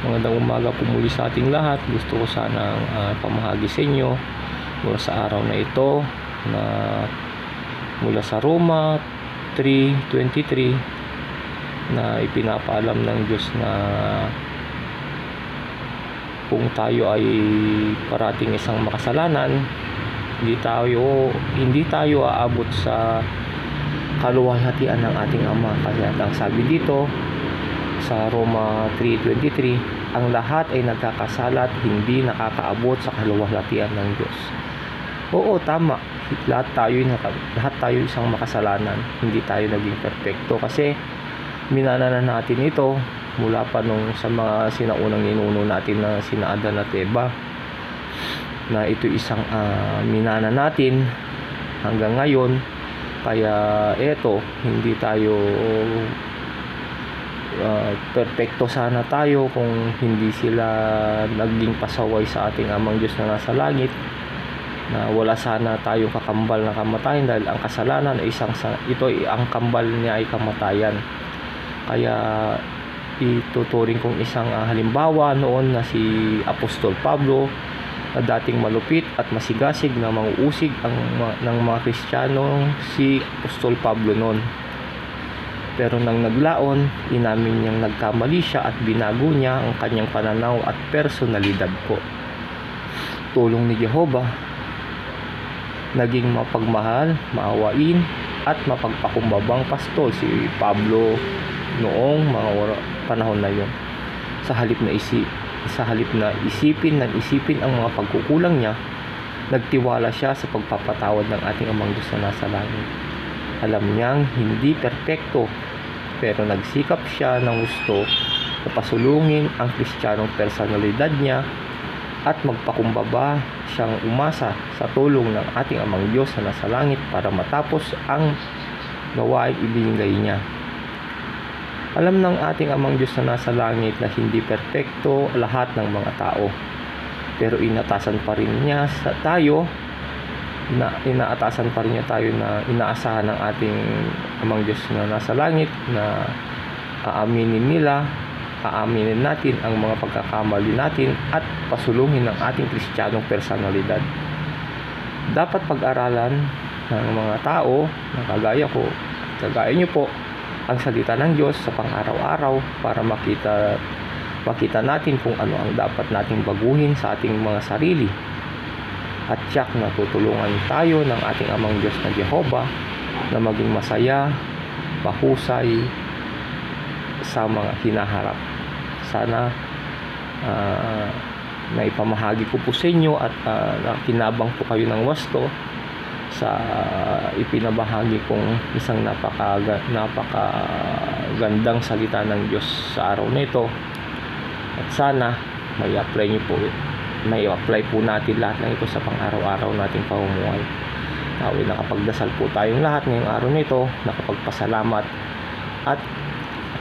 Magandang umaga po muli sa ating lahat. Gusto ko sanang pamahagi sa inyo mula sa araw na ito na mula sa Roma 3:23 na ipinapaalam ng Diyos na kung tayo ay parating isang makasalanan, hindi tayo aabot sa kaluwalhatian ng ating Ama. Kaya ang sabi dito sa Roma 3:23, ang lahat ay nagkakasala at hindi nakakaabot sa kaluwalhatian ng Diyos. Oo, tama. Lahat tayo isang makasalanan. Hindi tayo naging perpekto kasi minana natin ito mula pa nung sa mga sinaunang ninuno natin na sina Adan at Eva, na ito isang minana natin hanggang ngayon. Kaya eto, hindi tayo perpekto. Sana tayo kung hindi sila naging pasaway sa ating Amang Diyos na nasa langit, na wala sana tayong kakambal na kamatayan, dahil ang kasalanan ay ang kambal niya ay kamatayan. Kaya ituturing kong isang halimbawa noon na si Apostol Pablo, na dating malupit at masigasig na manguusig ng mga Kristiyano, si Apostol Pablo noon. Pero nang naglaon, inamin niyang nagkamali siya at binago niya ang kanyang pananaw at personalidad po. Tulong ni Jehovah, naging mapagmahal, maawain at mapagpakumbabang pastol si Pablo noong mga panahon na yon. Sa halip na isipin ang mga pagkukulang niya, nagtiwala siya sa pagpapatawad ng ating Amang Diyos na nasa langit. Alam niyang hindi perpekto, pero nagsikap siya ng gusto na pasulungin ang Kristiyanong personalidad niya at magpakumbaba siyang umasa sa tulong ng ating Amang Diyos na nasa langit para matapos ang gawain ibinigay niya. Alam ng ating Amang Diyos na nasa langit na hindi perpekto lahat ng mga tao, pero inaatasan pa rin niya tayo na inaasahan ng ating Amang Diyos na nasa langit na aaminin natin ang mga pagkakamali natin at pasulungin ng ating Kristiyanong personalidad. Dapat pag-aralan ng mga tao na kagaya niyo po ang salita ng Diyos sa pang-araw-araw para makita natin kung ano ang dapat nating baguhin sa ating mga sarili. At tiyak na tutulungan tayo ng ating Amang Diyos na Jehovah na maging masaya, mahusay sa mga hinaharap. Sana naipamahagi ko po sa inyo at nakinabang po kayo ng wasto sa ipinabahagi kong isang napakagandang salita ng Diyos sa araw na ito. At sana may apply po natin lahat ng ito sa pang-araw-araw nating pamumuhay. Naway nakapagdasal po tayong lahat ngayong araw na ito, nakapagpasalamat at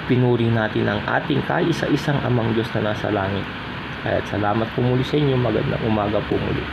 pinuri natin ang ating kaisa-isang Amang Diyos na nasa langit. Kaya salamat po muli sa inyo. Magandang umaga po muli.